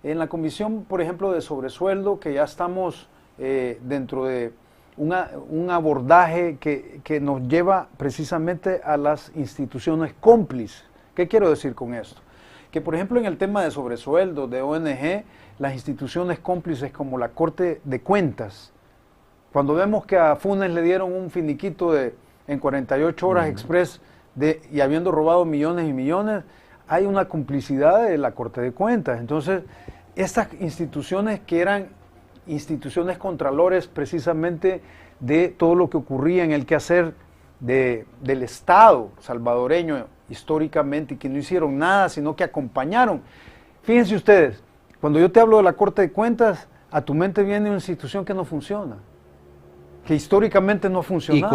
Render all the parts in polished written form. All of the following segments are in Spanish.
en la comisión, por ejemplo, de sobresueldo, que ya estamos dentro de un abordaje que nos lleva precisamente a las instituciones cómplices. ¿Qué quiero decir con esto? Que, por ejemplo, en el tema de sobresueldo, de ONG, las instituciones cómplices como la Corte de Cuentas, cuando vemos que a Funes le dieron un finiquito en 48 horas express y habiendo robado millones y millones, hay una complicidad de la Corte de Cuentas. Entonces, estas instituciones que eran instituciones contralores precisamente de todo lo que ocurría en el quehacer del Estado salvadoreño históricamente, y que no hicieron nada, sino que acompañaron. Fíjense ustedes, cuando yo te hablo de la Corte de Cuentas, a tu mente viene una institución que no funciona, que históricamente no ha funcionado.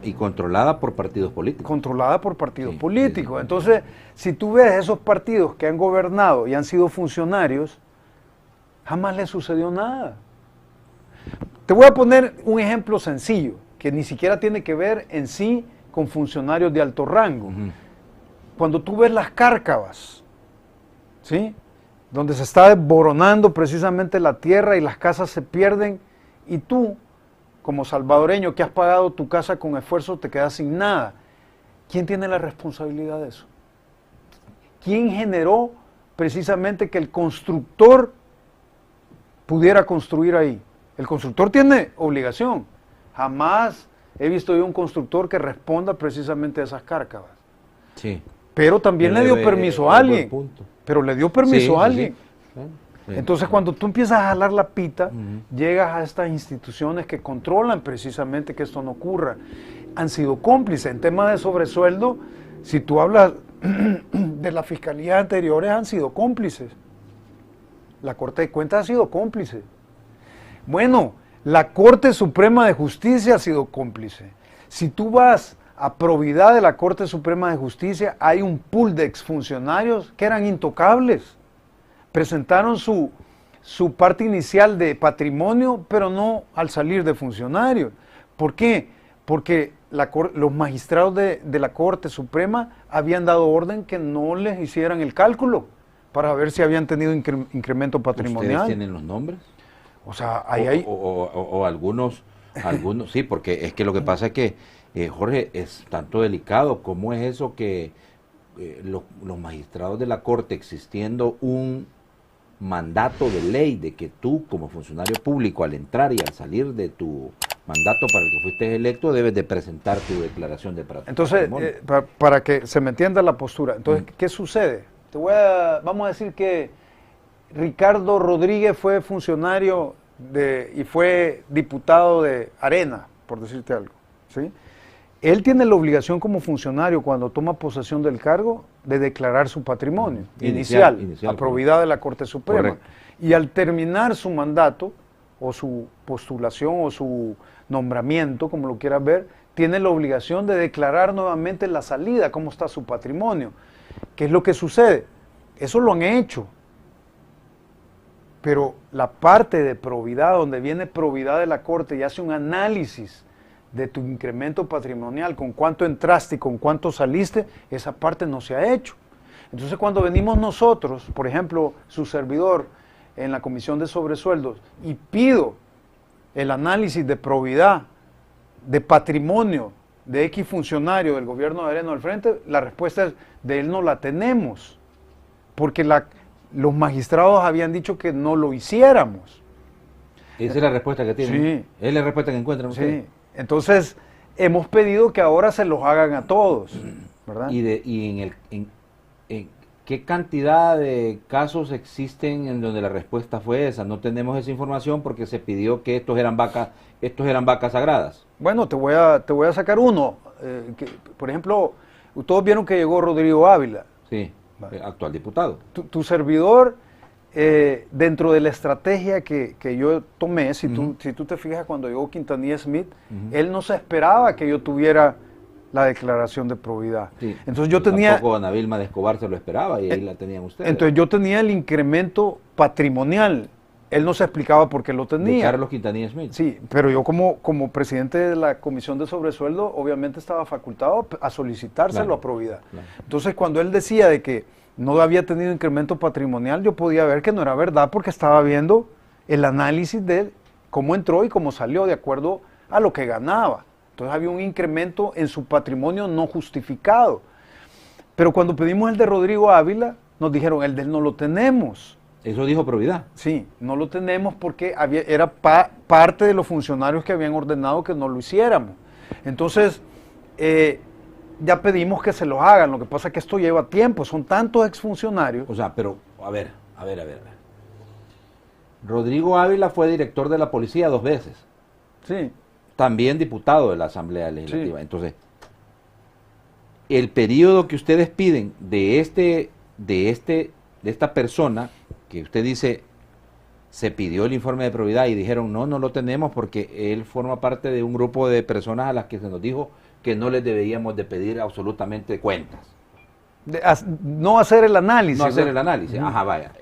Y controlada por partidos políticos. Controlada por partidos políticos. Entonces, si tú ves esos partidos que han gobernado y han sido funcionarios, jamás les sucedió nada. Te voy a poner un ejemplo sencillo, que ni siquiera tiene que ver en sí con funcionarios de alto rango. Cuando tú ves las cárcavas, ¿sí?, donde se está desboronando precisamente la tierra y las casas se pierden, y tú, como salvadoreño que has pagado tu casa con esfuerzo, te quedas sin nada. ¿Quién tiene la responsabilidad de eso? ¿Quién generó precisamente que el constructor pudiera construir ahí? El constructor tiene obligación. Jamás he visto yo un constructor que responda precisamente a esas cárcavas. Sí. Pero también le dio permiso a alguien. Pero le dio permiso a alguien. Sí. Entonces, cuando tú empiezas a jalar la pita, llegas a estas instituciones que controlan precisamente que esto no ocurra. Han sido cómplices. En tema de sobresueldo, si tú hablas de las fiscalías anteriores, han sido cómplices. La Corte de Cuentas ha sido cómplice. Bueno, la Corte Suprema de Justicia ha sido cómplice. Si tú vas a probidad de la Corte Suprema de Justicia, hay un pool de exfuncionarios que eran intocables. Presentaron su parte inicial de patrimonio, pero no al salir de funcionarios. ¿Por qué? Porque los magistrados de la Corte Suprema habían dado orden que no les hicieran el cálculo para ver si habían tenido incremento patrimonial. ¿Ustedes tienen los nombres? O sea, ahí hay... O algunos, sí, porque es que lo que pasa es que, Jorge, es tanto delicado. ¿Cómo es eso que los magistrados de la Corte, existiendo un mandato de ley de que tú, como funcionario público, al entrar y al salir de tu mandato para el que fuiste electo, debes de presentar tu declaración de patrimonio? Entonces, para que se me entienda la postura, entonces, ¿qué sucede? Vamos a decir que Ricardo Rodríguez fue funcionario y fue diputado de Arena, por decirte algo, ¿sí? Él tiene la obligación como funcionario, cuando toma posesión del cargo, de declarar su patrimonio inicial a probidad de la Corte Suprema. Correcto. Y al terminar su mandato, o su postulación, o su nombramiento, como lo quieras ver, tiene la obligación de declarar nuevamente la salida, cómo está su patrimonio. ¿Qué es lo que sucede? Eso lo han hecho. Pero la parte de probidad, donde viene probidad de la Corte y hace un análisis de tu incremento patrimonial, con cuánto entraste y con cuánto saliste, esa parte no se ha hecho. Entonces, cuando venimos nosotros, por ejemplo, su servidor, en la Comisión de Sobresueldos, y pido el análisis de probidad, de patrimonio, de X funcionario del gobierno de Arena al frente, la respuesta es, de él no la tenemos, porque los magistrados habían dicho que no lo hiciéramos. Esa es la respuesta que tienen. Sí. Es la respuesta que encuentran ustedes. Sí. Entonces, hemos pedido que ahora se los hagan a todos, ¿verdad? ¿Y en qué cantidad de casos existen en donde la respuesta fue esa? No tenemos esa información porque se pidió que estos eran vacas sagradas. Bueno, te voy a sacar uno. Por ejemplo, todos vieron que llegó Rodrigo Ávila. Sí, actual diputado. Tu servidor, dentro de la estrategia que yo tomé, si tú te fijas, cuando llegó Quintanilla Smith, él no se esperaba que yo tuviera la declaración de probidad. Sí, entonces yo tenía... Tampoco Ana Vilma de Escobar se lo esperaba y ahí la tenían ustedes. Entonces yo tenía el incremento patrimonial. Él no se explicaba por qué lo tenía. De Carlos Quintanilla Smith. Sí, pero yo como presidente de la Comisión de Sobresueldo, obviamente estaba facultado a solicitárselo a probidad. Claro. Entonces, cuando él decía de que no había tenido incremento patrimonial, yo podía ver que no era verdad porque estaba viendo el análisis de cómo entró y cómo salió de acuerdo a lo que ganaba. Entonces había un incremento en su patrimonio no justificado. Pero cuando pedimos el de Rodrigo Ávila, nos dijeron, el de él no lo tenemos. Eso dijo Providad. Sí, no lo tenemos porque era parte de los funcionarios que habían ordenado que no lo hiciéramos. Entonces, ya pedimos que se los hagan. Lo que pasa es que esto lleva tiempo, son tantos exfuncionarios. O sea, pero, a ver. Rodrigo Ávila fue director de la policía 2 veces. Sí. También diputado de la Asamblea Legislativa. Sí. Entonces, el periodo que ustedes piden de esta persona, que usted dice, se pidió el informe de probidad y dijeron, no lo tenemos porque él forma parte de un grupo de personas a las que se nos dijo que no les deberíamos de pedir absolutamente cuentas. No hacer el análisis. No hacer el análisis. Ajá, vaya.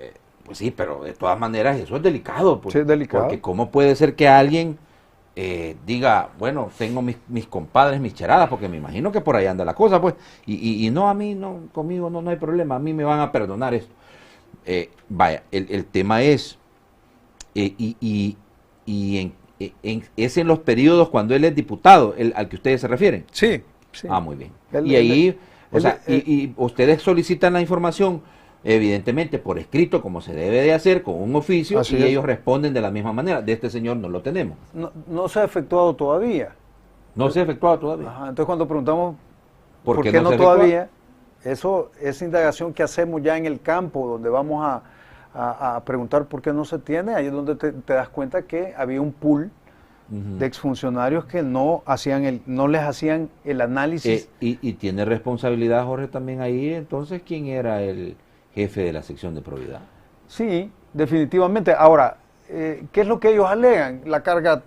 Pues sí, pero de todas maneras eso es delicado. Sí, es delicado. Porque ¿cómo puede ser que alguien diga, bueno, tengo mis compadres, mis cheradas, porque me imagino que por ahí anda la cosa, pues, y no, a mí, no, conmigo no hay problema, a mí me van a perdonar esto. Vaya, el tema es, es en los periodos cuando él es diputado, al que ustedes se refieren. Sí, sí. Ah, muy bien. Y ustedes solicitan la información, evidentemente por escrito, como se debe de hacer, con un oficio, Así y es. ellos responden de la misma manera. De este señor no lo tenemos. No se ha efectuado todavía. No se ha efectuado todavía. Ajá, entonces cuando preguntamos ¿Por qué qué no no se todavía, eso es indagación que hacemos ya en el campo, donde vamos a preguntar por qué no se tiene. Ahí es donde te das cuenta que había un pool de exfuncionarios que no les hacían el análisis. Y tiene responsabilidad, Jorge, también ahí, entonces, ¿quién era el jefe de la sección de probidad? Sí, definitivamente. Ahora, ¿qué es lo que ellos alegan? La carga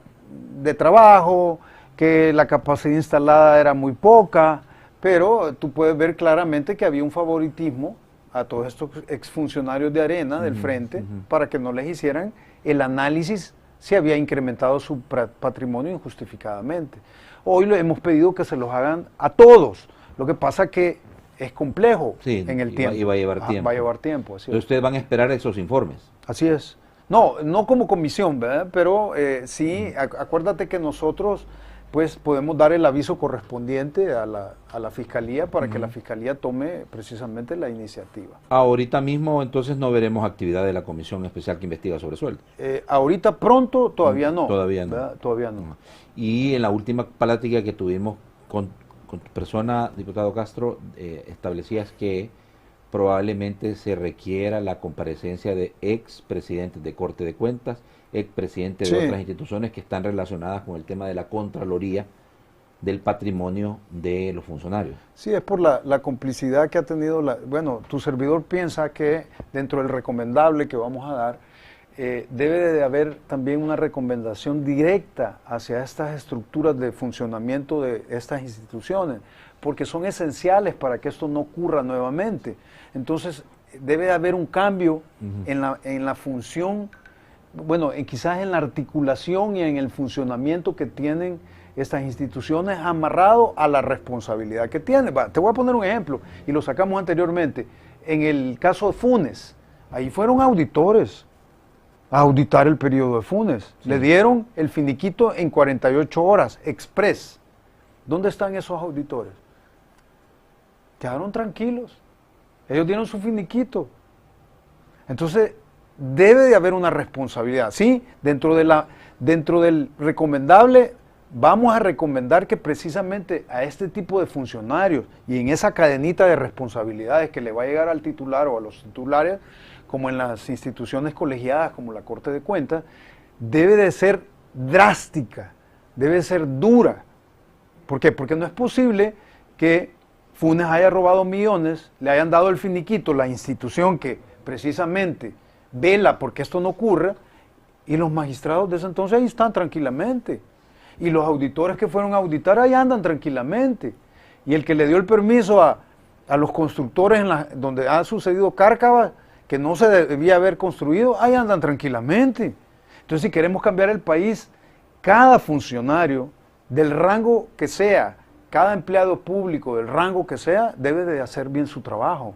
de trabajo, que la capacidad instalada era muy poca, pero tú puedes ver claramente que había un favoritismo a todos estos exfuncionarios de Arena, del Frente, para que no les hicieran el análisis si había incrementado su patrimonio injustificadamente. Hoy le hemos pedido que se los hagan a todos. Lo que pasa que es complejo en el tiempo. Y va a llevar tiempo. Va a llevar tiempo, así Entonces es. ustedes van a esperar esos informes. Así es. No como comisión, ¿verdad? Pero sí, acuérdate que nosotros pues podemos dar el aviso correspondiente a la Fiscalía para que la Fiscalía tome precisamente la iniciativa. Ahorita mismo entonces no veremos actividad de la Comisión Especial que investiga sobre sueldos. Ahorita pronto todavía no. Todavía no. ¿verdad? Todavía no. Y en la última plática que tuvimos con tu persona, diputado Castro, establecías que probablemente se requiera la comparecencia de expresidentes de Corte de Cuentas, expresidentes de otras instituciones que están relacionadas con el tema de la Contraloría del patrimonio de los funcionarios. Sí, es por la complicidad que ha tenido, bueno, tu servidor piensa que dentro del recomendable que vamos a dar, debe de haber también una recomendación directa hacia estas estructuras de funcionamiento de estas instituciones, porque son esenciales para que esto no ocurra nuevamente. Entonces, debe de haber un cambio en la función, bueno, quizás en la articulación y en el funcionamiento que tienen estas instituciones amarrado a la responsabilidad que tienen. Te voy a poner un ejemplo, y lo sacamos anteriormente. En el caso de Funes, ahí fueron auditores a auditar el periodo de Funes. Sí. Le dieron el finiquito en 48 horas, express. ¿Dónde están esos auditores? Quedaron tranquilos. Ellos dieron su finiquito. Entonces, debe de haber una responsabilidad. Sí, dentro del recomendable, vamos a recomendar que precisamente a este tipo de funcionarios y en esa cadenita de responsabilidades que le va a llegar al titular o a los titulares, como en las instituciones colegiadas, como la Corte de Cuentas, debe de ser drástica, debe ser dura. ¿Por qué? Porque no es posible que Funes haya robado millones, le hayan dado el finiquito, la institución que precisamente vela porque esto no ocurra, y los magistrados de ese entonces ahí están tranquilamente. Y los auditores que fueron a auditar ahí andan tranquilamente. Y el que le dio el permiso a los constructores donde ha sucedido cárcavas, que no se debía haber construido, ahí andan tranquilamente. Entonces, si queremos cambiar el país, cada funcionario, del rango que sea, cada empleado público, del rango que sea, debe de hacer bien su trabajo.